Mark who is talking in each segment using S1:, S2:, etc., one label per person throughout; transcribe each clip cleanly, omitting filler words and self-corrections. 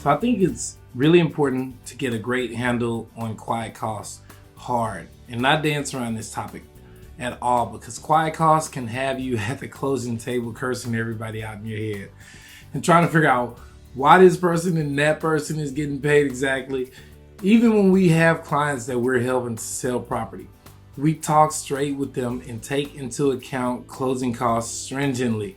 S1: So I think it's really important to get a great handle on quiet costs hard and not dance around this topic at all, because quiet costs can have you at the closing table cursing everybody out in your head and trying to figure out why this person and that person is getting paid exactly. Even when we have clients that we're helping to sell property, we talk straight with them and take into account closing costs stringently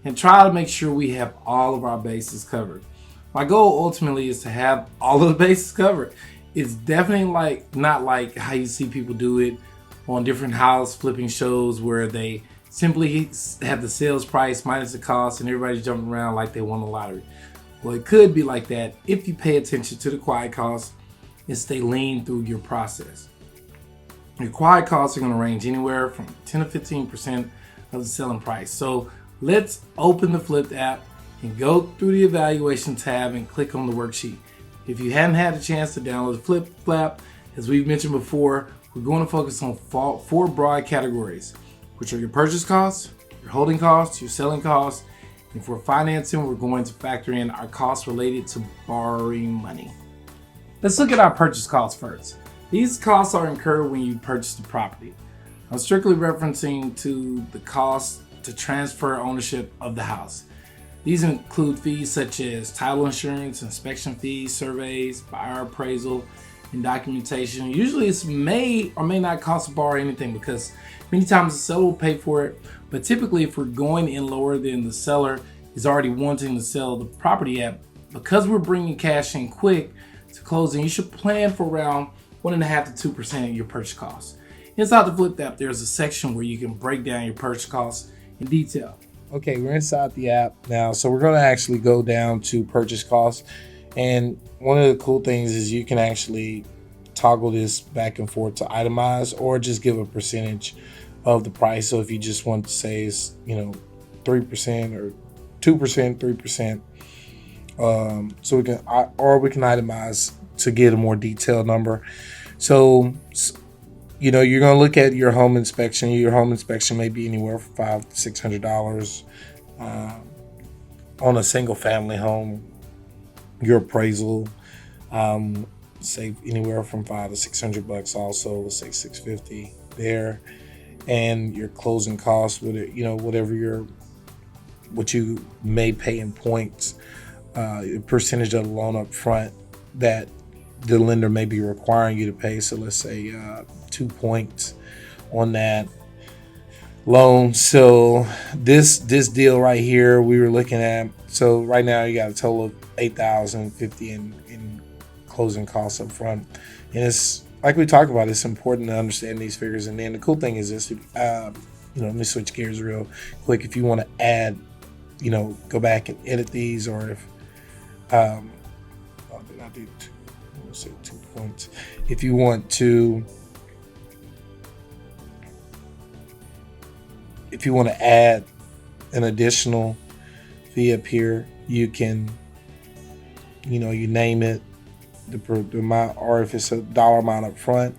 S1: and try to make sure we have all of our bases covered. My goal ultimately is to have all of the bases covered. It's definitely not like how you see people do it on different house flipping shows where they simply have the sales price minus the cost and everybody's jumping around like they won the lottery. Well, it could be like that if you pay attention to the quiet costs and stay lean through your process. Your quiet costs are going to range anywhere from 10 to 15% of the selling price. So let's open the Flipped app and go through the evaluation tab and click on the worksheet. If you hadn't had a chance to download the Flipped app, as we've mentioned before, we're going to focus on four broad categories, which are your purchase costs, your holding costs, your selling costs, and for financing, we're going to factor in our costs related to borrowing money. Let's look at our purchase costs first. These costs are incurred when you purchase the property. I'm strictly referencing to the cost to transfer ownership of the house. These include fees such as title insurance, inspection fees, surveys, buyer appraisal, and documentation. Usually it may or may not cost to borrow anything because many times the seller will pay for it. But typically if we're going in lower than the seller is already wanting to sell the property at, because we're bringing cash in quick to closing, you should plan for around 1.5% to 2% of your purchase costs. Inside the Flip app, there's a section where you can break down your purchase costs in detail. Okay, we're inside the app now, so we're going to actually go down to purchase costs. And one of the cool things is you can actually toggle this back and forth to itemize or just give a percentage of the price. So if you just want to say it's 3% or 2%, 3%, so we can itemize to get a more detailed number. So you're going to look at your home inspection. Your home inspection may be anywhere from $500 to $600 on a single family home. Your appraisal, say anywhere from $500 to $600 also, let's say $650 there. And your closing costs with it, whatever what you may pay in points, percentage of the loan up front that the lender may be requiring you to pay. So let's say 2 points on that loan. So this deal right here we were looking at, so right now you got a total of $8,050 in closing costs up front. And it's like we talked about, it's important to understand these figures. And then the cool thing is this, let me switch gears real quick. If you want to add, go back and edit these, or if say 2 points. If you want to add an additional fee up here, you can, you name it, the amount, or if it's a dollar amount up front,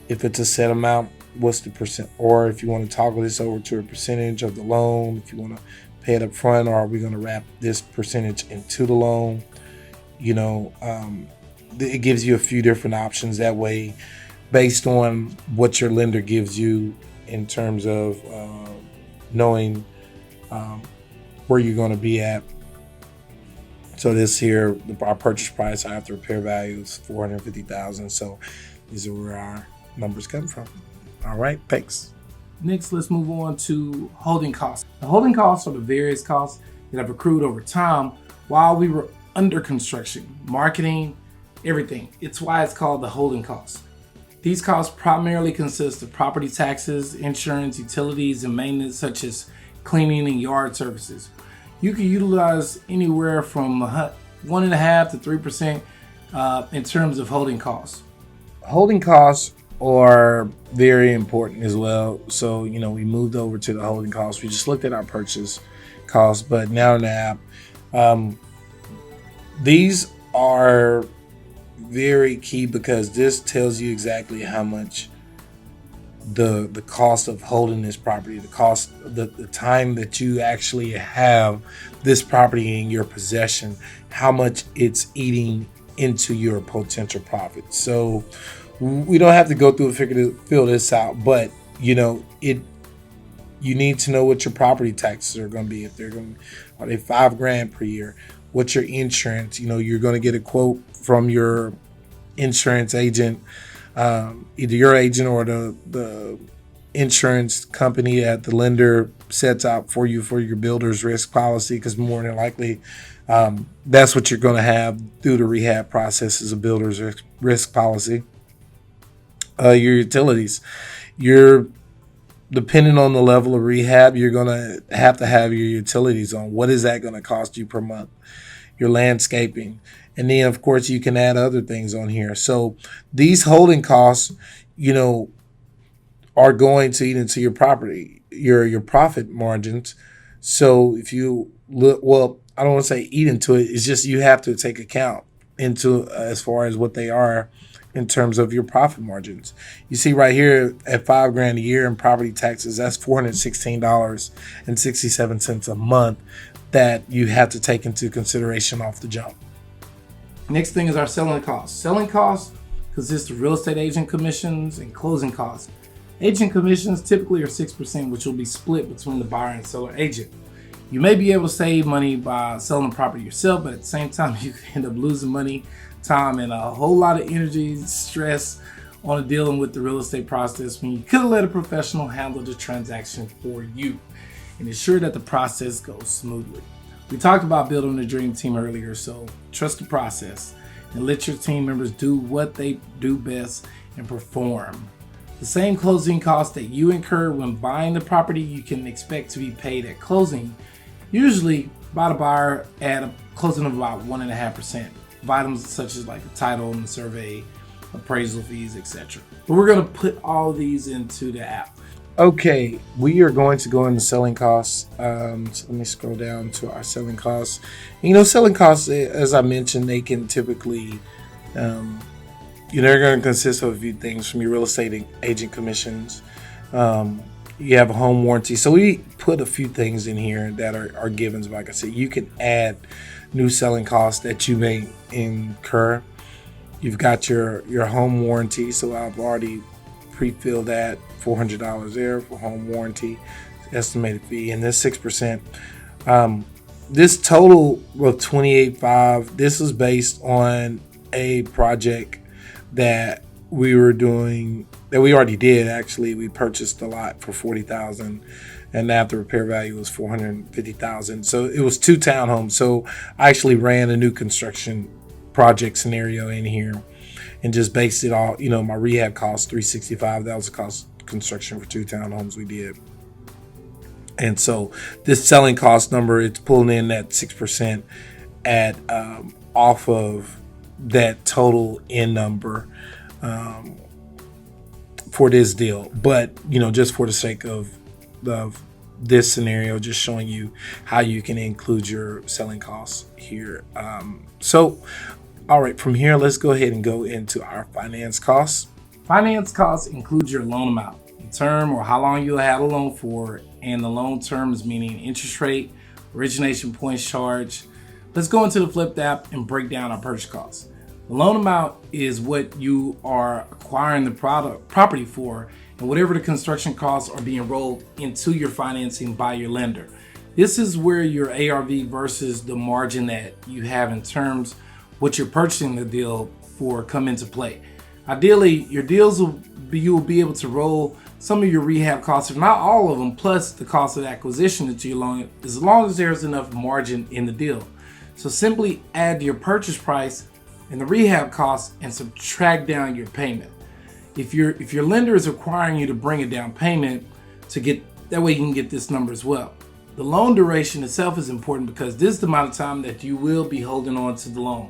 S1: if it's a set amount, what's the percent, or if you want to toggle this over to a percentage of the loan, if you want to pay it up front, or are we going to wrap this percentage into the loan? It gives you a few different options that way based on what your lender gives you in terms of knowing where you're going to be at. So this here, our purchase price after repair value is $450,000. So these are where our numbers come from. All right, thanks. Next, let's move on to holding costs. The holding costs are the various costs that have accrued over time while we were under construction, marketing, everything. It's why it's called the holding costs. These costs primarily consist of property taxes, insurance, utilities, and maintenance such as cleaning and yard services. You can utilize anywhere from 1.5% to 3% in terms of holding costs. Holding costs are very important as well. So, we moved over to the holding costs. We just looked at our purchase costs, but now in the app, these are very key because this tells you exactly how much the cost of holding this property, the cost, the time that you actually have this property in your possession, how much it's eating into your potential profit. So we don't have to go through and fill this out, but you know it. You need to know what your property taxes are going to be. If they're going, are they $5,000 per year? What's your insurance? You know, you're going to get a quote from your insurance agent, either your agent or the insurance company that the lender sets out for you for your builder's risk policy, because more than likely that's what you're going to have through the rehab process is a builder's risk policy. Your utilities, you're depending on the level of rehab, you're going to have your utilities on. What is that going to cost you per month? Your landscaping. And then, of course, you can add other things on here. So these holding costs, you know, are going to eat into your property, your profit margins. So if you look, well, I don't want to say eat into it. It's just you have to take account into as far as what they are in terms of your profit margins. You see right here at $5,000 a year in property taxes, that's $416.67 a month that you have to take into consideration off the jump. Next thing is our selling costs. Selling costs consist of real estate agent commissions and closing costs. Agent commissions typically are 6%, which will be split between the buyer and seller agent. You may be able to save money by selling the property yourself, but at the same time, you can end up losing money, time, and a whole lot of energy, stress on dealing with the real estate process when you could have let a professional handle the transaction for you and ensure that the process goes smoothly. We talked about building a dream team earlier, so trust the process and let your team members do what they do best and perform. The same closing costs that you incur when buying the property, you can expect to be paid at closing, usually by the buyer at a closing of about 1.5%. Of items such as like the title and the survey, appraisal fees, etc. But we're going to put all these into the app. Okay, we are going to go into selling costs. So let me scroll down to our selling costs. You know, selling costs, as I mentioned, they can typically, they're going to consist of a few things from your real estate agent commissions. You have a home warranty. So we put a few things in here that are givens. Like I said, you can add new selling costs that you may incur. You've got your home warranty. So I've already pre-filled that $400 there for home warranty, estimated fee, and this 6%. This total of $28,500. This is based on a project that we were doing, that we already did. Actually, we purchased a lot for $40,000, and the after repair value was $450,000. So it was 2 townhomes. So I actually ran a new construction project scenario in here and just based it all. You know, my rehab cost $365. That was the cost of construction for 2 townhomes we did. And so this selling cost number, it's pulling in that 6% at off of that total end number for this deal. But, you know, just for the sake of this scenario, just showing you how you can include your selling costs here. So, all right, from here, let's go ahead and go into our finance costs. Finance costs include your loan amount, the term or how long you'll have a loan for, and the loan terms, meaning interest rate, origination points charged. Let's go into the Flipped app and break down our purchase costs. The loan amount is what you are acquiring the property for, and whatever the construction costs are being rolled into your financing by your lender. This is where your ARV versus the margin that you have in terms what you're purchasing the deal for come into play. Ideally, your deals you will be able to roll some of your rehab costs, if not all of them, plus the cost of acquisition into your loan, as long as there's enough margin in the deal. So simply add your purchase price and the rehab costs and subtract down your payment. If your lender is requiring you to bring a down payment to get that way, you can get this number as well. The loan duration itself is important because this is the amount of time that you will be holding on to the loan.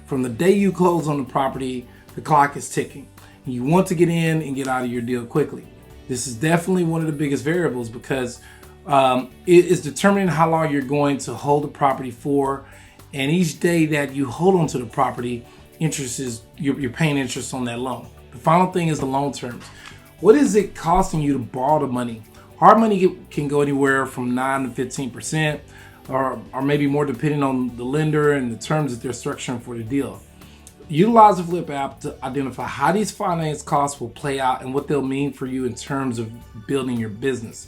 S1: From the day you close on the property, the clock is ticking. You want to get in and get out of your deal quickly. This is definitely one of the biggest variables because it is determining how long you're going to hold the property for. And each day that you hold on to the property, interest is you're paying interest on that loan. The final thing is the loan terms. What is it costing you to borrow the money? Hard money can go anywhere from 9 to 15%, or maybe more depending on the lender and the terms that they're structuring for the deal. Utilize the Flip app to identify how these finance costs will play out and what they'll mean for you in terms of building your business.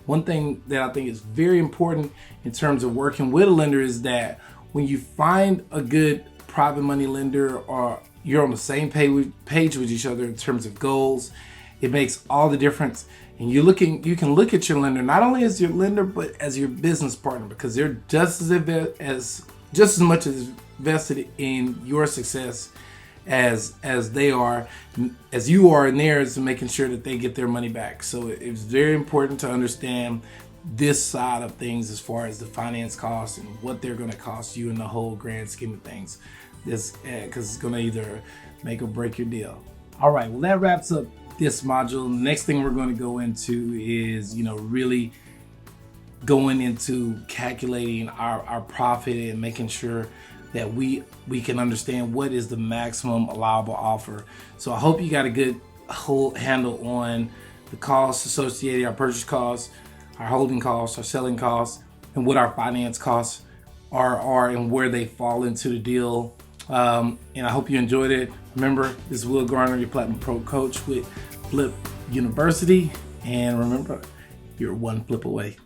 S1: One thing that I think is very important in terms of working with a lender is that when you find a good private money lender, or you're on the same page with each other in terms of goals, it makes all the difference. And you can look at your lender not only as your lender but as your business partner, because they're just as much as invested in your success as you are in theirs, and making sure that they get their money back. So it's very important to understand this side of things as far as the finance costs and what they're going to cost you in the whole grand scheme of things. This because it's going to either make or break your deal. All right, well, that wraps up this module. Next thing we're going to go into is really going into calculating our profit and making sure that we can understand what is the maximum allowable offer. So I hope you got a good whole handle on the costs associated, our purchase costs, our holding costs, our selling costs, and what our finance costs are and where they fall into the deal. And I hope you enjoyed it. Remember, this is Will Garner, your Platinum Pro Coach with Flip University. And remember, you're one flip away.